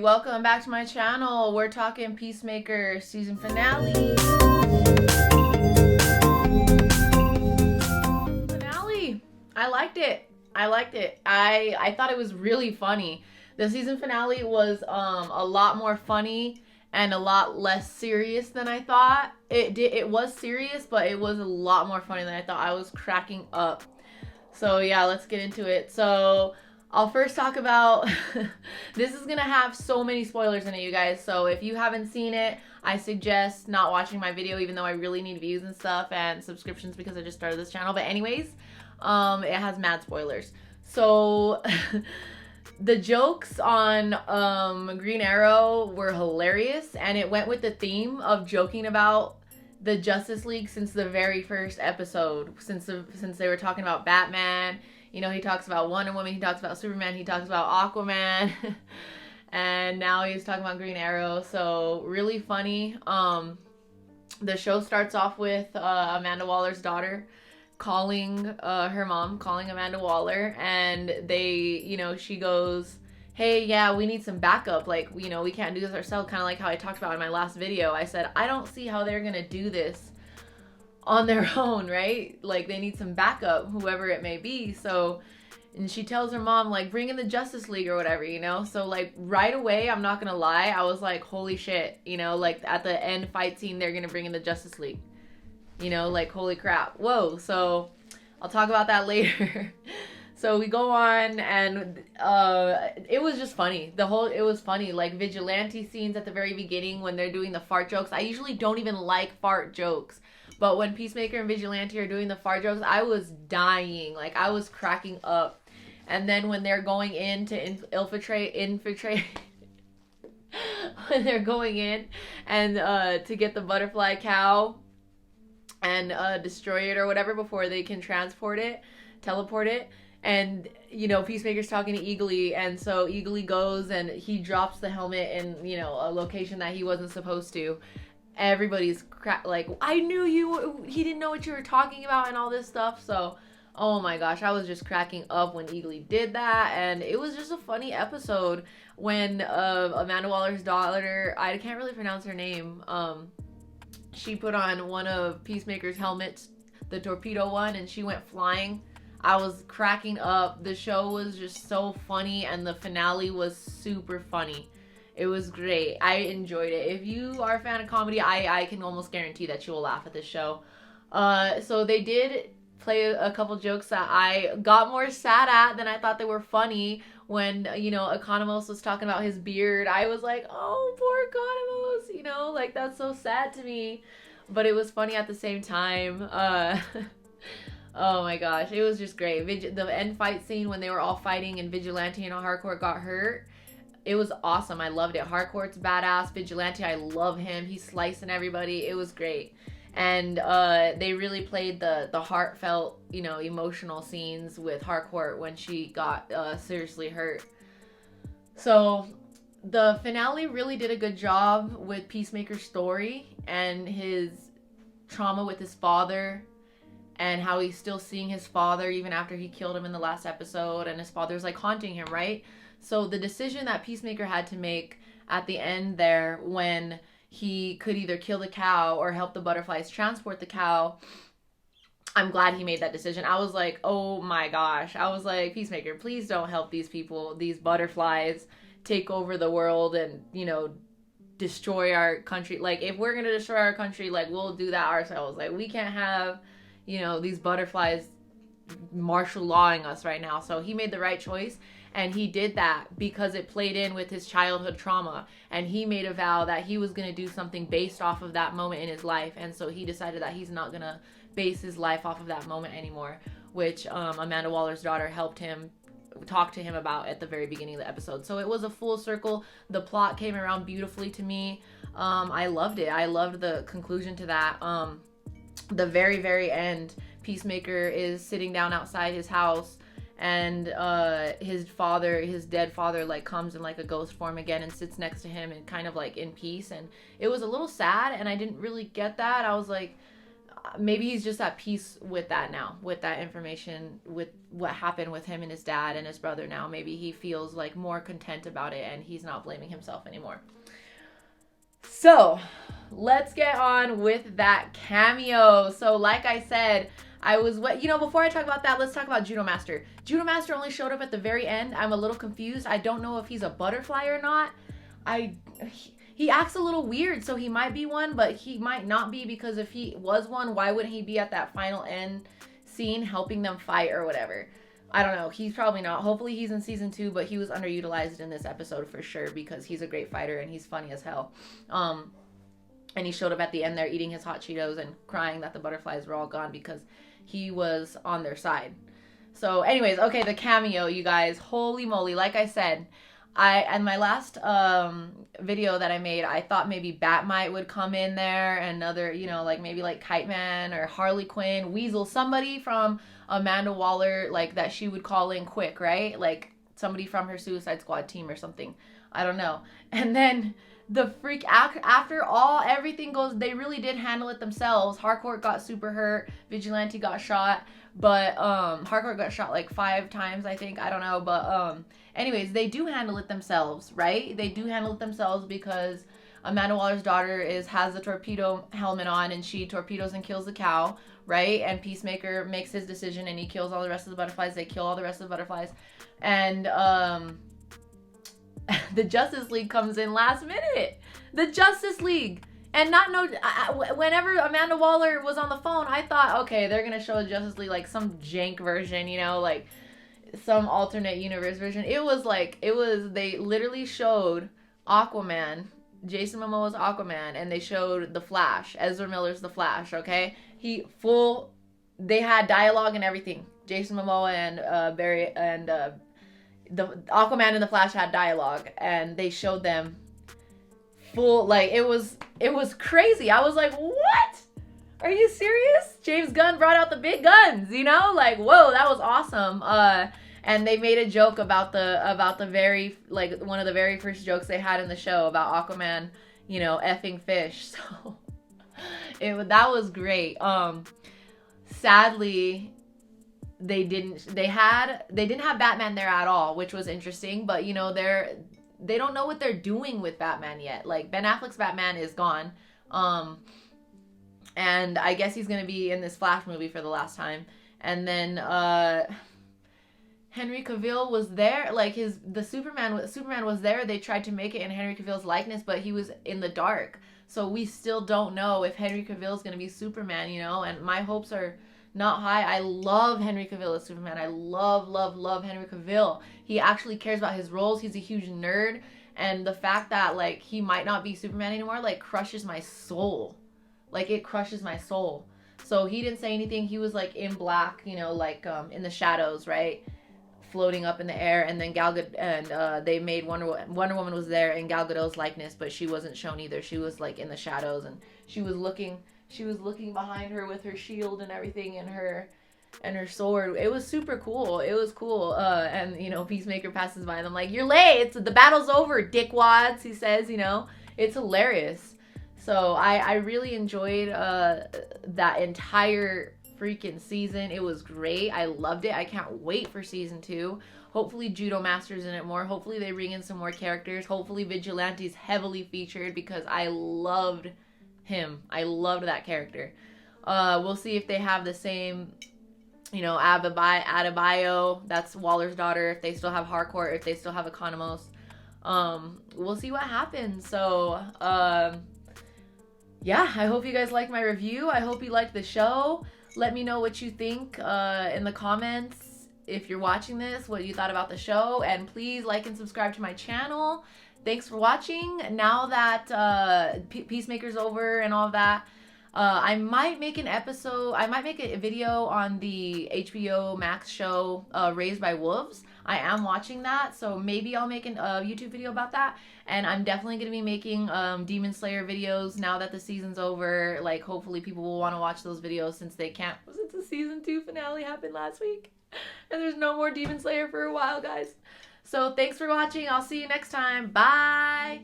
welcome back to my channel. We're talking Peacemaker season finale. I liked it. I thought it was really funny. The season finale was a lot more funny and a lot less serious than I thought. It was serious, but it was a lot more funny than I thought. I was cracking up. So yeah, let's get into it. So I'll first talk about this is gonna have so many spoilers in it, you guys. So if you haven't seen it, I suggest not watching my video, even though I really need views and stuff and subscriptions because I just started this channel. But anyways, it has mad spoilers. So the jokes on Green Arrow were hilarious, and it went with the theme of joking about the Justice League since the very first episode. Since they were talking about Batman, you know, he talks about Wonder Woman, he talks about Superman, he talks about Aquaman, and now he's talking about Green Arrow. So really funny. The show starts off with Amanda Waller's daughter calling her mom, calling Amanda Waller, and she goes, hey, yeah, we need some backup. Like, you know, we can't do this ourselves. Kind of like how I talked about in my last video. I said, I don't see how they're going to do this on their own, right? Like, they need some backup, whoever it may be. So, and she tells her mom, like, bring in the Justice League or whatever, you know? So, like, right away, I'm not going to lie, I was like, holy shit, you know? Like, at the end fight scene, they're going to bring in the Justice League. You know, like, holy crap. Whoa. So, I'll talk about that later. So we go on, and it was just funny. It was funny. Like, vigilante scenes at the very beginning when they're doing the fart jokes. I usually don't even like fart jokes, but when Peacemaker and Vigilante are doing the fart jokes, I was dying. Like, I was cracking up. And then when they're going in to infiltrate when they're going in and to get the butterfly cow and destroy it or whatever before they can teleport it. And, you know, Peacemaker's talking to Eagly, and so Eagly goes and he drops the helmet in, you know, a location that he wasn't supposed to. Everybody's like, I knew he didn't know what you were talking about and all this stuff. So, oh my gosh, I was just cracking up when Eagly did that, and it was just a funny episode when Amanda Waller's daughter, I can't really pronounce her name, she put on one of Peacemaker's helmets, the torpedo one, and she went flying. I was cracking up. The show was just so funny, and the finale was super funny. It was great. I enjoyed it. If you are a fan of comedy, I can almost guarantee that you will laugh at this show. So they did play a couple jokes that I got more sad at than I thought they were funny. When, you know, Economos was talking about his beard, I was like, oh, poor Economos, you know, like, that's so sad to me. But it was funny at the same time. Oh my gosh, it was just great. The end fight scene when they were all fighting and Vigilante and Harcourt got hurt, it was awesome. I loved it. Harcourt's badass. Vigilante, I love him. He's slicing everybody. It was great. And they really played the heartfelt, you know, emotional scenes with Harcourt when she got seriously hurt. So the finale really did a good job with Peacemaker's story and his trauma with his father, and how he's still seeing his father even after he killed him in the last episode, and his father's like haunting him, right? So the decision that Peacemaker had to make at the end there, when he could either kill the cow or help the butterflies transport the cow, I'm glad he made that decision. I was like, oh my gosh. I was like, Peacemaker, please don't help these people, these butterflies, take over the world and, you know, destroy our country. Like, if we're gonna destroy our country, like, we'll do that ourselves. Like, we can't have, you know, these butterflies martial lawing us right now. So he made the right choice, and he did that because it played in with his childhood trauma, and he made a vow that he was going to do something based off of that moment in his life. And so he decided that he's not going to base his life off of that moment anymore, which Amanda Waller's daughter helped him talk to him about at the very beginning of the episode. So it was a full circle. The plot came around beautifully to me. I loved it. I loved the conclusion to that. The very, very end, Peacemaker is sitting down outside his house, and his dead father, like, comes in like a ghost form again and sits next to him and kind of like in peace. And it was a little sad, and I didn't really get that. I was like, maybe he's just at peace with that now, with that information, with what happened with him and his dad and his brother now. Maybe he feels like more content about it and he's not blaming himself anymore. So let's get on with that cameo. So like I said, before I talk about that, let's talk about Judo Master. Judo Master only showed up at the very end. I'm a little confused. I don't know if he's a butterfly or not. He acts a little weird, so he might be one, but he might not be, because if he was one, why wouldn't he be at that final end scene helping them fight or whatever? I don't know. He's probably not. Hopefully he's in season 2, but he was underutilized in this episode for sure, because he's a great fighter and he's funny as hell. And he showed up at the end there eating his hot Cheetos and crying that the butterflies were all gone because he was on their side. So anyways, okay, the cameo, you guys. Holy moly. Like I said, in my last video that I made, I thought maybe Batmite would come in there, and other, maybe like Kite Man or Harley Quinn, Weasel, somebody from Amanda Waller, like that she would call in quick, right? Like somebody from her Suicide Squad team or something. I don't know. And then the freak, after everything goes, they really did handle it themselves. Harcourt got super hurt, Vigilante got shot, but Harcourt got shot like 5 times, I think. I don't know, but anyways, they do handle it themselves, right? They do handle it themselves because Amanda Waller's daughter has the torpedo helmet on, and she torpedoes and kills the cow, right? And Peacemaker makes his decision and he kills all the rest of the butterflies. They kill all the rest of the butterflies. And the Justice League comes in last minute. The Justice League. And whenever Amanda Waller was on the phone, I thought, okay, they're going to show the Justice League like some jank version, like some alternate universe version. They literally showed Aquaman, Jason Momoa's Aquaman, and they showed the Flash, Ezra Miller's the Flash, okay? They had dialogue and everything. Jason Momoa and Barry and the Aquaman and the Flash had dialogue, and they showed them full, like, it was crazy. I was like, what? Are you serious? James Gunn brought out the big guns, like, whoa, that was awesome. And they made a joke about the very, like, one of the very first jokes they had in the show about Aquaman, effing fish. So that was great. Sadly, they didn't have Batman there at all, which was interesting, but they don't know what they're doing with Batman yet. Like, Ben Affleck's Batman is gone. And I guess he's going to be in this Flash movie for the last time. And then Henry Cavill was there, like Superman was there. They tried to make it in Henry Cavill's likeness, but he was in the dark. So we still don't know if Henry Cavill's going to be Superman, and my hopes are not high. I love Henry Cavill as Superman. I love Henry Cavill. He actually cares about his roles. He's a huge nerd. And the fact that, like, he might not be Superman anymore, like, crushes my soul. Like, it crushes my soul. So he didn't say anything. He was, like, in black, in the shadows, right? Floating up in the air. And then Gal Gadot, and they made Wonder Woman was there in Gal Gadot's likeness, but she wasn't shown either. She was, like, in the shadows, and she was looking behind her with her shield and everything, and her sword. It was super cool. It was cool. And Peacemaker passes by and I'm like, you're late. The battle's over, dickwads, he says. It's hilarious. So I really enjoyed that entire freaking season. It was great. I loved it. I can't wait for season 2. Hopefully Judo Master's in it more. Hopefully they bring in some more characters. Hopefully Vigilante's heavily featured, because I loved him. I loved that character. We'll see if they have the same, Adebayo, that's Waller's daughter, if they still have Harcourt, if they still have Economos. We'll see what happens. So, yeah, I hope you guys liked my review. I hope you liked the show. Let me know what you think in the comments. If you're watching this, what you thought about the show. And please like and subscribe to my channel. Thanks for watching. Now that Peacemaker's over and all of that, I might make an episode. I might make a video on the HBO Max show, Raised by Wolves. I am watching that, so maybe I'll make a YouTube video about that. And I'm definitely going to be making Demon Slayer videos now that the season's over. Like, hopefully people will want to watch those videos since the season 2 finale happened last week. And there's no more Demon Slayer for a while, guys. So thanks for watching. I'll see you next time. Bye!